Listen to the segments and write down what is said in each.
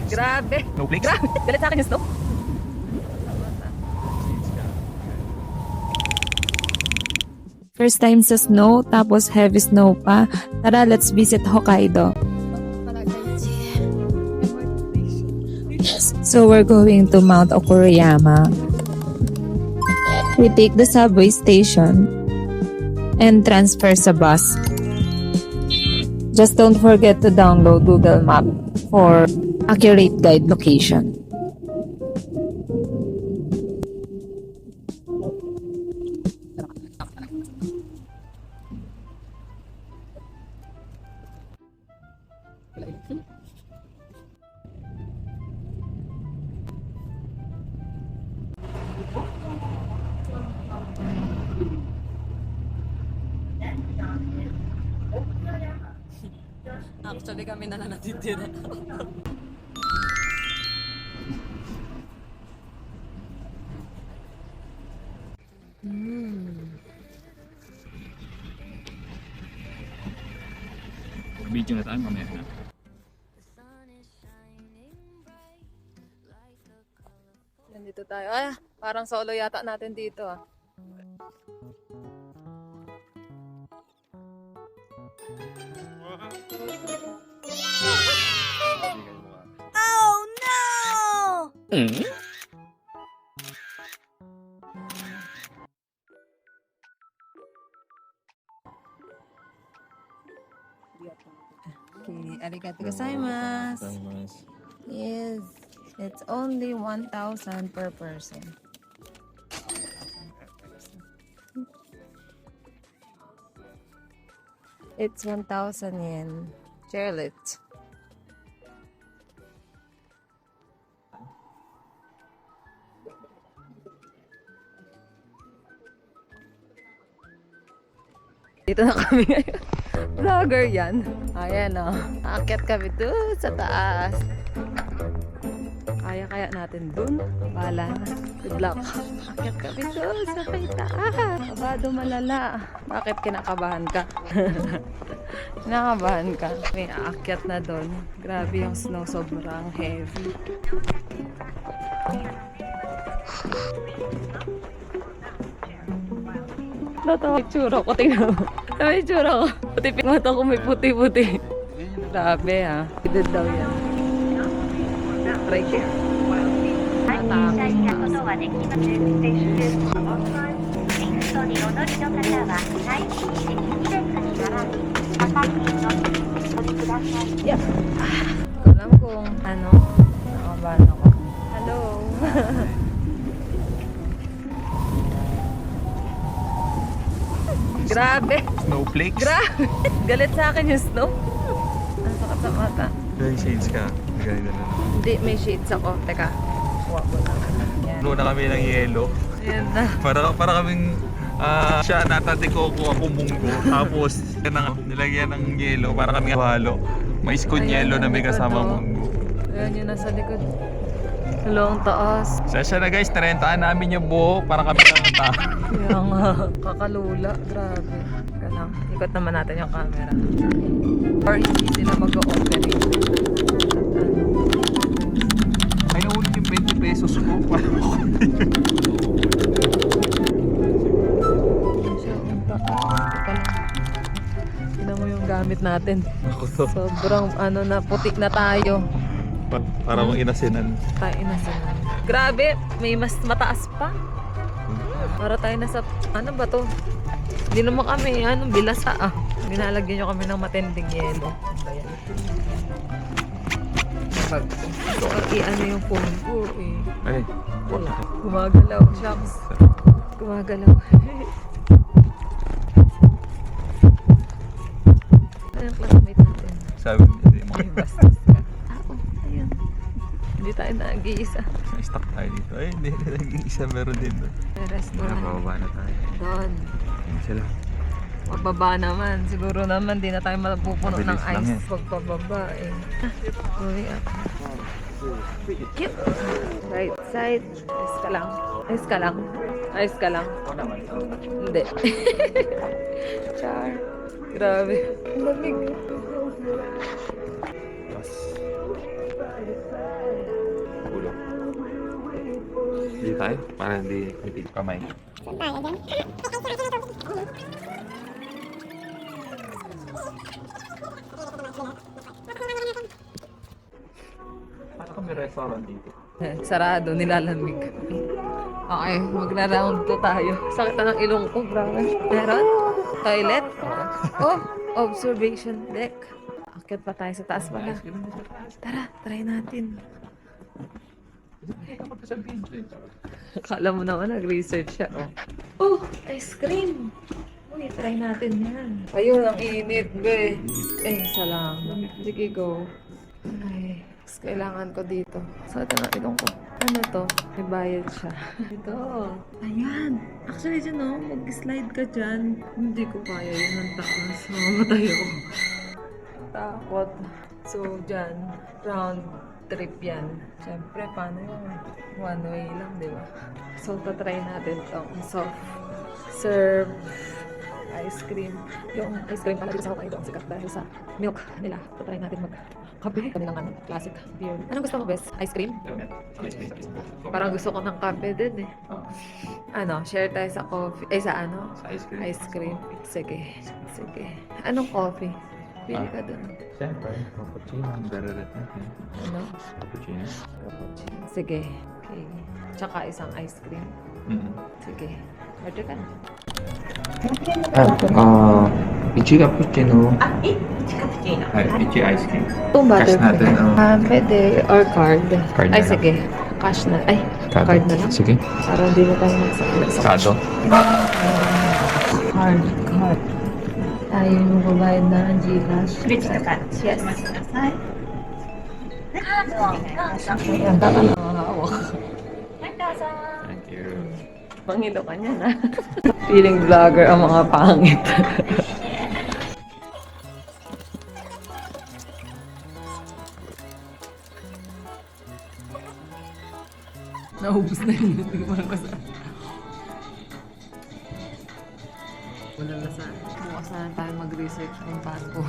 Grabe. Snowflakes? Grabe. Galit sa akin yung snow. First time sa snow, tapos heavy snow pa. Tara, let's visit Hokkaido. So we're going to Mount Okuriyama. We take the subway station and transfer sa bus. Just don't forget to download Google Map for accurate guide location. Actually, kami na natitira. Video na tayo mamaya na. Nandito tayo. Ay, parang solo yata natin dito ah. Okay, arigatou gozaimasu. Yes, it's only 1,000 per person. It's 1,000 yen. Chairlift. Dito na kami ngayon. Vlogger yan. Ayan o. Aakyat kami doon sa taas. Kaya natin dun. Bahala na. Good luck. Aakyat kami doon sa kay taas. Kabado malala. Bakit kinakabahan ka? Kinakabahan ka. May aakyat na doon. Grabe yung snow. Sobrang heavy. Natawa yung tsura ko. Tingnan mo. Natawa yung tsura ko. Puti mata ko may puti-puti. Grabe ha. Idod daw yan. Right here. Yeah. Alam kung ano. Nakabahan ako. Hello. Grabe. Snowflakes? Grabe. Galit sa akin yung snow. Ang sakit sa mata. May shades ka. Ganito na. Hindi, may shades ako. Teka. Kuha ko lang. Yan. Puno na kami ng yelo. Ayan na. Para kaming siya natate ko ako munggo. Tapos nilagyan ng yelo para kami halo. Mais con yelo na may kasama munggo. Ayan yung nasa likod. Long taas. Sasya na guys, narentaan namin yung buhok para kami nakata. Kaya nga. Kakalula. Grabe. Teka lang. Ikot naman natin yung camera. Or hindi sila mag-o-operate. Ay, nahulog yung 20 pesos ko. Tignan mo yung gamit natin. Ako to. Sobrang ano na, putik na tayo. Para mong inasinan. Tayo na sa... Grabe, may mas mataas pa. Para tayo nasa... Ano ba to? Hindi naman kami, bilasa ah. Binalagyan nyo kami ng matinding yelo. Ano ba yan? Ano yung phone ko eh. Ay, Wala. Gumagalaw. Shucks. Gumagalaw. Ano yung classmate natin? sabi hindi mo. Ay, bastos ka. Ayun. Hindi tayo nag-iisa. Stuck tayo dito. Ay, hindi nag-iisa meron din doon. May restaurant. Nakababa na tayo. Doon. Ayun sila. Pagbaba naman. Siguro naman di na tayo mapupuno ng Mabilis lang ice. yan. Pagpababa eh. Going up. Cute. Right side. Ayos ka lang. Ayos ka lang. Ayos ka lang. Hindi. Char. Grabe. Ang lamig. Ulo. Hindi tayo? Para hindi kamay. Para kami restaurant dito. Sarado, nilalamig. Okay, magra-round 2 tayo. Sakit na ng ilong ko, grabe. Meron? Toilet? Oh, observation deck. Akit pa tayo sa taas pala. Tara, try natin. Akala mo naman, nag-research siya. Oh, ice cream. Uy, try natin yan. Ayun, ang init, be. Salamat. Sige, go. Ay, kailangan ko dito. Sakit na ng ilong ko. Ano to? May bayad siya. Ito. Ayan. Actually, dyan o. Mag-slide ka dyan. Hindi ko kaya yun ng taas. Mamamatay ako. Takot. So, dyan. Round trip yan. Siyempre, paano yung one way lang, di ba? So, tatry natin tong soft serve ice cream. Yung ice cream pala dito sa Hokkaido ang sikat dahil sa milk nila. Tatry natin mag-kape. Kanilang ano, classic beer. Anong gusto mo, best? Ice cream? Parang gusto ko ng kape din eh. Ano, share tayo sa coffee. Sa ano? Sa ice cream. Ice cream. Sige. Sige. Anong coffee? Pili ka dun. Siyempre, cappuccino. Better than natin. Ano? Cappuccino. Sige. Okay. Tsaka isang ice cream. Sige. Order ka na. Ichi cappuccino. Ichi cappuccino. Ichi ice cream. Itong Cash natin. pwede. Or card. Card Ay, na lang. sige. Cash na. Ay, card na lang. Sige. Para hindi na tayo magsakit. Kado. Card. Tayo yung babayad na ng Gcash. Which the cut? Yes. Masasay. Ayan, tama na makahawak. Thank you. Mangilo ka niya na. Feeling vlogger ang mga pangit. Naubos na yun. Hindi ko lang basa. Walang lasa. Bukas na lang tayo mag-research kung paano po.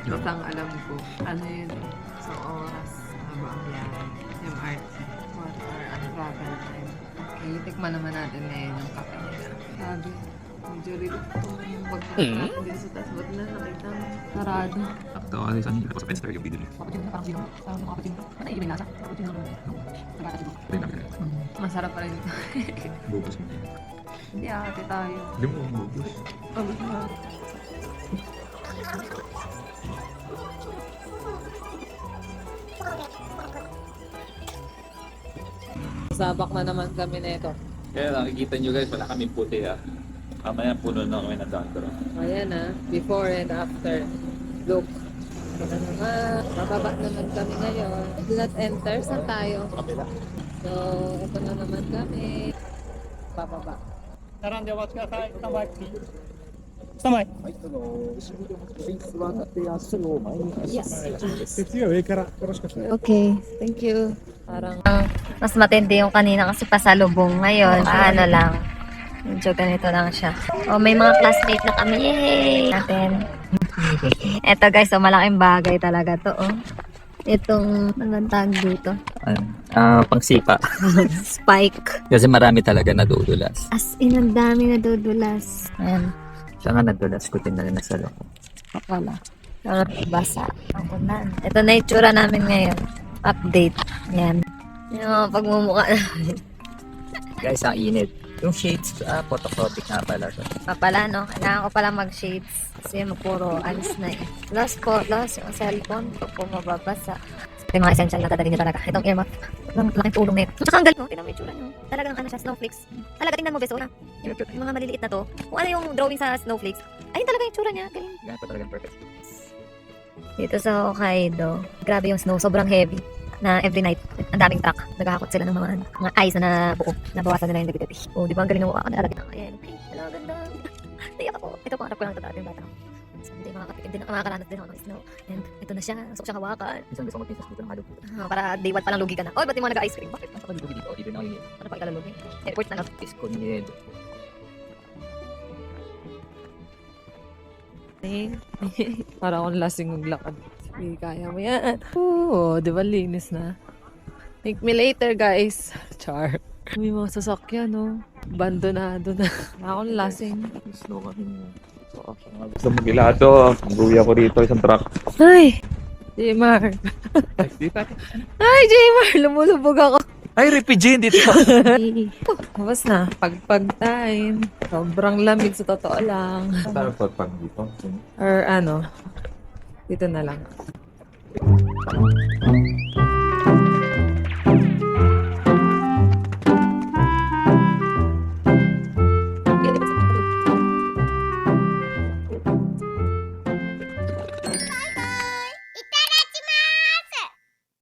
Ito ang alam ko. Ano yun eh. Sa oras. Habang yan. Yung art. What are ang travel time. Okay, tikman naman natin ngayon yung kape nila. Sabi, medyo relief ko yung pagkakaroon dito sa taas. Ba't na nakita mo? Sarado. After all this, hindi na sa Penster yung video. Kapatid na parang sino? Parang mga kapatid na. Ano yung lasa? Kapatid na. Masarap pa rin ito. Bubos mo. Hindi ate tayo. Hindi mo bubos. Pagod na. Sabak na naman kami nito. Kaya nakikita nyo guys, wala kami puti ah. Mamaya puno na kami ng dandro. Ayan na, before and after. Look. Ito naman, bababa naman kami ngayon. Do not enter, saan tayo? Kapila. So, ito na naman kami. Bababa. 並んでお待ちください。スタンバイ。スタンバイ。次は上からよろしくお願いします。 Okay. Thank you. Parang, Mas matindi yung kanina kasi pasalubong. Ngayon, ano lang. Medyo ganito lang siya. Oh, may mga classmate na kami. Yay! Natin. Eto guys, so malaking bagay talaga to. Oh. Itong, anong tawag dito? Pangsipa. Spike. Kasi marami talaga nadudulas. As in, ang dami nadudulas. Ayan. Siya nga nadulas ko din na rin nasa loob. Wala. Basa. Ang ulan. Ito na yung tsura namin ngayon. Update. Yan. Yung mga pagmumukha namin. Guys, ang init. Yung shades, photocopy nga pala. Pala, no? Kailangan ko pala mag-shades. Kasi puro alis na eh. Lost yung cellphone ko po mababasa. Ito yung mga essential na dadalhin niya talaga. Itong earmuff. Laking tulong na ito. Tsaka ang galing mo. Tingnan mo yung tsura nyo. Talagang ano siya, snowflakes. Talaga tingnan mo, beso na. Yung mga maliliit na to. Kung ano yung drawing sa snowflakes. Ayun talaga yung tsura niya. Galing. Ganyan pa talagang perfect. Dito sa Hokkaido, grabe yung snow. Sobrang heavy. Na every night, ang daming truck. Naghahakot sila ng mga ice na nabuo. Nabawasan nila yung gabi-gabi. Oh, di ba ang galing ng mukha? Nalalagay na. Ayan. Hello, ganda. Naiyak ako. Ito pangarap ko lang ito dati yung bata ko. So, hindi makakaranas din ako ng snow. And ito na siya. Gusto ko siyang hawakan. Isang gusto ko pintas dito ng halog. Para day one pa lang lugi ka na. Oh, ba't yung mga nag-ice cream? Bakit? Basta pag dito, dito na yung Ano pa ikalalugi? Airport na lang. Pisco ni Edo. Para akong lasing maglakad. Hindi kaya mo yan. Oo, di ba linis na? Thank me later, guys. Char. May mga sasakyan, no? Abandonado na. Akong lasing. Slow ka rin mo. Gusto mo gilado. Buwi ako dito isang truck. Ay! Jmar. Ay, Jmar! Lumulubog ako. Ay, refugee dito. Tapos na. Pagpag time. Sobrang lamig sa totoo lang. Saan pag dito? Or ano, dito na lang.